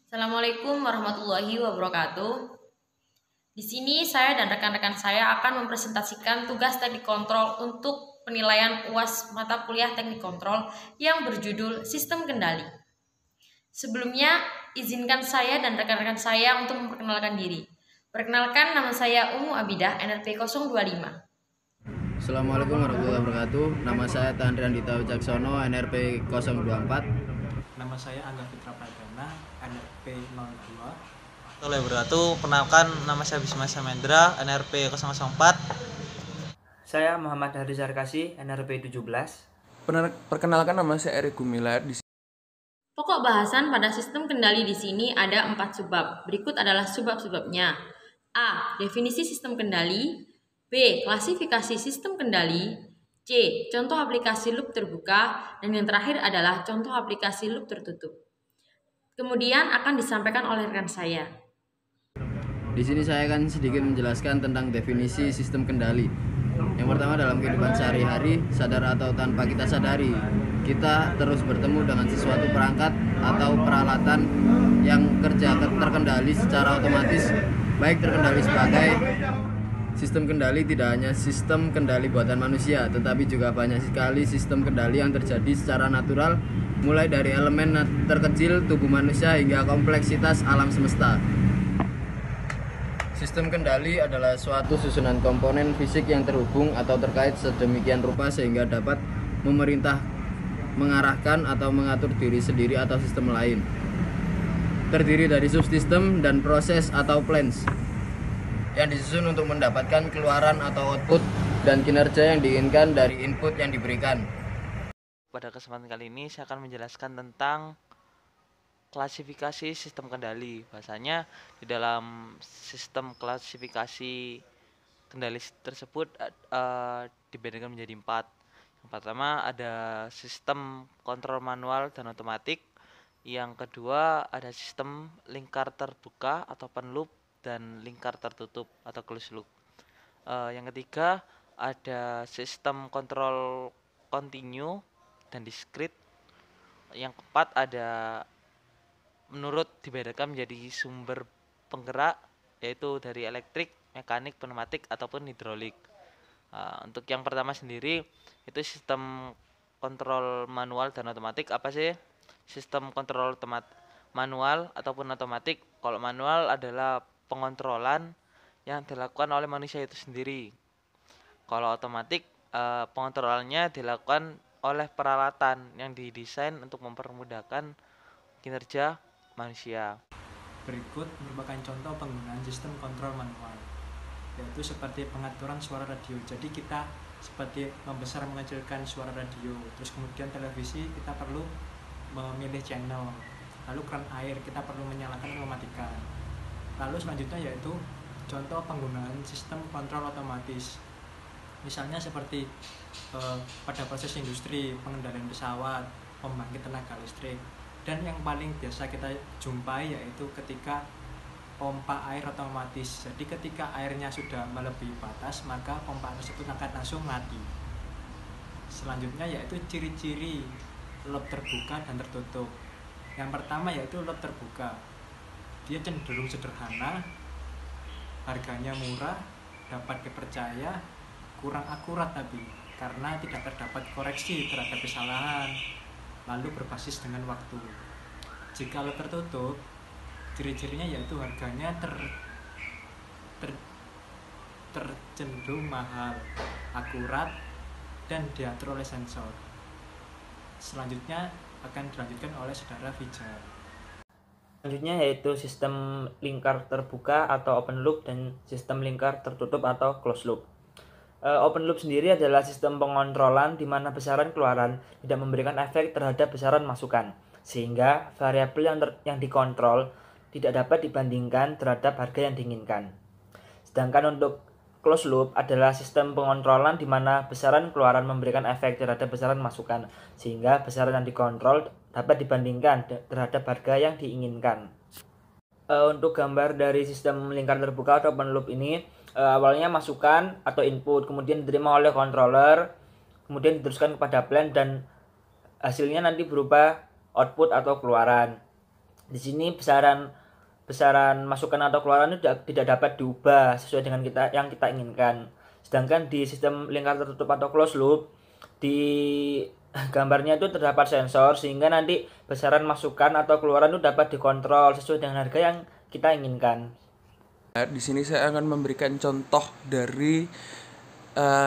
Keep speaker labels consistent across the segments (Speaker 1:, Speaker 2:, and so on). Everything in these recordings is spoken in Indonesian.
Speaker 1: Assalamualaikum warahmatullahi wabarakatuh. Di sini saya dan rekan-rekan saya akan mempresentasikan tugas teknik kontrol untuk penilaian UAS mata kuliah teknik kontrol yang berjudul Sistem Kendali. Sebelumnya, izinkan saya dan rekan-rekan saya untuk memperkenalkan diri. Perkenalkan, nama saya Umu Abidah, NRP 025.
Speaker 2: Assalamualaikum warahmatullahi wabarakatuh. Nama saya Tandrian Dita Wicaksono, NRP 024.
Speaker 3: Nama saya Angga Fitra Pradana, NRP 02.
Speaker 4: Oleh beratu, perkenalkan nama saya Bisma Samendra, NRP 004.
Speaker 5: Saya Muhammad Haris Arkasi, NRP 17.
Speaker 6: Perkenalkan, nama saya Erik Gumilar.
Speaker 1: Pokok bahasan pada sistem kendali di sini ada 4 subbab. Berikut adalah subbab-subbabnya. A. Definisi sistem kendali. B. Klasifikasi sistem kendali. C. Contoh aplikasi loop terbuka. Dan yang terakhir adalah contoh aplikasi loop tertutup. Kemudian akan disampaikan oleh rekan saya.
Speaker 2: Di sini saya akan sedikit menjelaskan tentang definisi sistem kendali. Yang pertama, dalam kehidupan sehari-hari, sadar atau tanpa kita sadari, kita terus bertemu dengan sesuatu perangkat atau peralatan yang terkendali secara otomatis, baik terkendali sebagai sistem kendali. Tidak hanya sistem kendali buatan manusia, tetapi juga banyak sekali sistem kendali yang terjadi secara natural, mulai dari elemen terkecil tubuh manusia hingga kompleksitas alam semesta. Sistem kendali adalah suatu susunan komponen fisik yang terhubung atau terkait sedemikian rupa sehingga dapat memerintah, mengarahkan atau mengatur diri sendiri atau sistem lain. Terdiri dari subsistem dan proses atau plans yang disusun untuk mendapatkan keluaran atau output dan kinerja yang diinginkan dari input yang diberikan.
Speaker 4: Pada kesempatan kali ini saya akan menjelaskan tentang klasifikasi sistem kendali. Bahasanya di dalam sistem klasifikasi kendali tersebut dibedakan menjadi 4. Yang pertama ada sistem kontrol manual dan otomatik. Yang kedua ada sistem lingkar terbuka atau open loop dan lingkar tertutup atau closed loop. Yang ketiga ada sistem kontrol continue dan discrete. Yang keempat ada dibedakan menjadi sumber penggerak, yaitu dari elektrik, mekanik, pneumatik ataupun hidrolik. Untuk yang pertama sendiri itu sistem kontrol manual dan otomatik. Apa sih sistem kontrol manual ataupun otomatik? Kalau manual adalah pengontrolan yang dilakukan oleh manusia itu sendiri. Kalau otomatik pengontrolannya dilakukan oleh peralatan yang didesain untuk mempermudahkan kinerja manusia.
Speaker 3: Berikut merupakan contoh penggunaan sistem kontrol manual, yaitu seperti pengaturan suara radio. Jadi kita seperti membesar mengecilkan suara radio. Terus kemudian televisi kita perlu memilih channel. Lalu keran air kita perlu menyalakan atau mematikan. Lalu selanjutnya yaitu contoh penggunaan sistem kontrol otomatis. Misalnya seperti pada proses industri, pengendalian pesawat, pembangkit tenaga listrik. Dan yang paling biasa kita jumpai yaitu ketika pompa air otomatis. Jadi ketika airnya sudah melebihi batas, maka pompa tersebut akan langsung mati. Selanjutnya yaitu ciri-ciri loop terbuka dan tertutup. Yang pertama yaitu loop terbuka. Dia cenderung sederhana, harganya murah, dapat dipercaya, kurang akurat tapi karena tidak terdapat koreksi terhadap kesalahan, lalu berbasis dengan waktu. Jika loop tertutup, ciri-cirinya yaitu harganya tercenderung mahal, akurat, dan diatur oleh sensor. Selanjutnya akan dilanjutkan oleh saudara Fijar.
Speaker 5: Selanjutnya yaitu sistem lingkar terbuka atau open loop dan sistem lingkar tertutup atau closed loop. Open loop sendiri adalah sistem pengontrolan di mana besaran keluaran tidak memberikan efek terhadap besaran masukan, sehingga variabel yang dikontrol tidak dapat dibandingkan terhadap harga yang diinginkan. Sedangkan untuk closed loop adalah sistem pengontrolan di mana besaran keluaran memberikan efek terhadap besaran masukan, sehingga besaran yang dikontrol dapat dibandingkan terhadap harga yang diinginkan. Untuk gambar dari sistem lingkar terbuka atau open loop ini, awalnya masukan atau input, kemudian diterima oleh controller, kemudian diteruskan kepada plan dan hasilnya nanti berupa output atau keluaran. Di sini besaran masukan atau keluaran itu tidak dapat diubah sesuai dengan yang kita inginkan. Sedangkan di sistem lingkar tertutup atau closed loop, di gambarnya itu terdapat sensor sehingga nanti besaran masukan atau keluaran itu dapat dikontrol sesuai dengan harga yang kita inginkan.
Speaker 6: Di sini saya akan memberikan contoh dari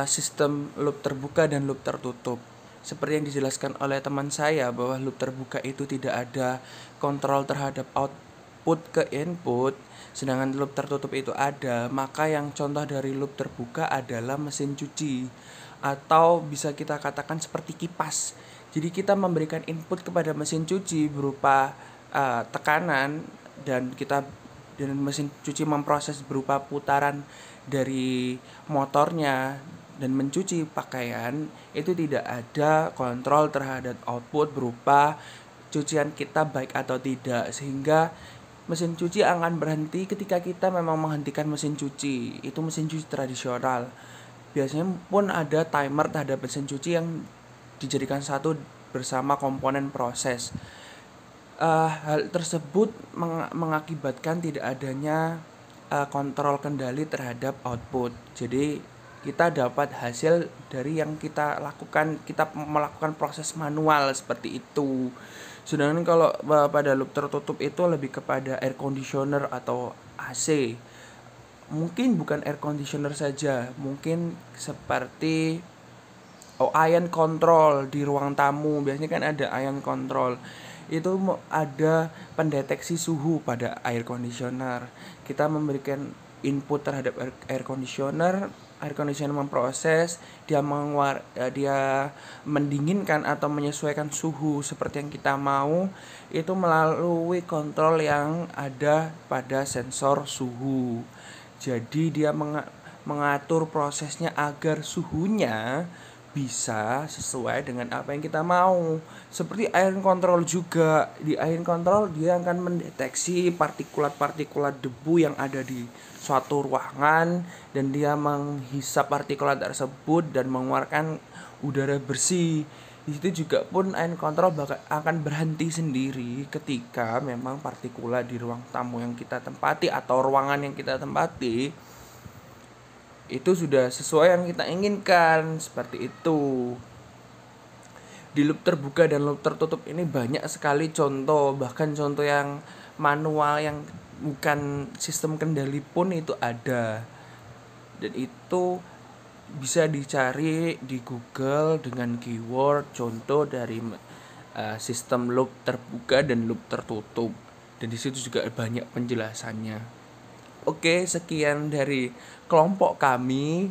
Speaker 6: sistem loop terbuka dan loop tertutup. Seperti yang dijelaskan oleh teman saya bahwa loop terbuka itu tidak ada kontrol terhadap output ke input, sedangkan loop tertutup itu ada. Maka yang contoh dari loop terbuka adalah mesin cuci, atau bisa kita katakan seperti kipas. Jadi kita memberikan input kepada mesin cuci berupa tekanan, dan mesin cuci memproses berupa putaran dari motornya dan mencuci pakaian. Itu tidak ada kontrol terhadap output berupa cucian kita baik atau tidak, sehingga mesin cuci akan berhenti ketika kita memang menghentikan mesin cuci. Itu mesin cuci tradisional. Biasanya pun ada timer terhadap mesin cuci yang dijadikan satu bersama komponen proses. Hal tersebut mengakibatkan tidak adanya kontrol kendali terhadap output. Jadi kita dapat hasil dari yang kita lakukan, kita melakukan proses manual seperti itu. Sedangkan kalau pada loop tertutup itu lebih kepada air conditioner atau AC. Mungkin bukan air conditioner saja, mungkin seperti ion control di ruang tamu. Biasanya kan ada ion control. Itu ada pendeteksi suhu pada air conditioner. Kita memberikan input terhadap air conditioner memproses, dia mendinginkan atau menyesuaikan suhu seperti yang kita mau, itu melalui kontrol yang ada pada sensor suhu. Jadi dia mengatur prosesnya agar suhunya bisa sesuai dengan apa yang kita mau. Seperti ion control juga. Di ion control dia akan mendeteksi partikulat-partikulat debu yang ada di suatu ruangan, dan dia menghisap partikulat tersebut dan mengeluarkan udara bersih. Di situ juga pun ion control akan berhenti sendiri ketika memang partikulat di ruang tamu yang kita tempati atau ruangan yang kita tempati itu sudah sesuai yang kita inginkan, seperti itu. Di loop terbuka dan loop tertutup ini banyak sekali contoh, bahkan contoh yang manual yang bukan sistem kendali pun itu ada. Dan itu bisa dicari di Google dengan keyword contoh dari sistem loop terbuka dan loop tertutup. Dan di situ juga banyak penjelasannya. Oke, sekian dari kelompok kami.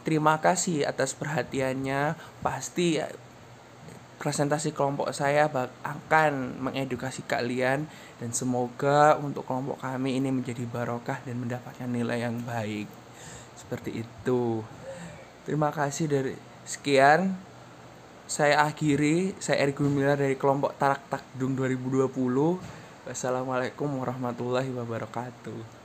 Speaker 6: Terima kasih atas perhatiannya. Pasti presentasi kelompok saya akan mengedukasi kalian, dan semoga untuk kelompok kami ini menjadi barokah dan mendapatkan nilai yang baik. Seperti itu. Terima kasih sekian. Saya akhiri. Saya Erik Gumilar dari kelompok Tarak Takdung 2020. Wassalamualaikum warahmatullahi wabarakatuh.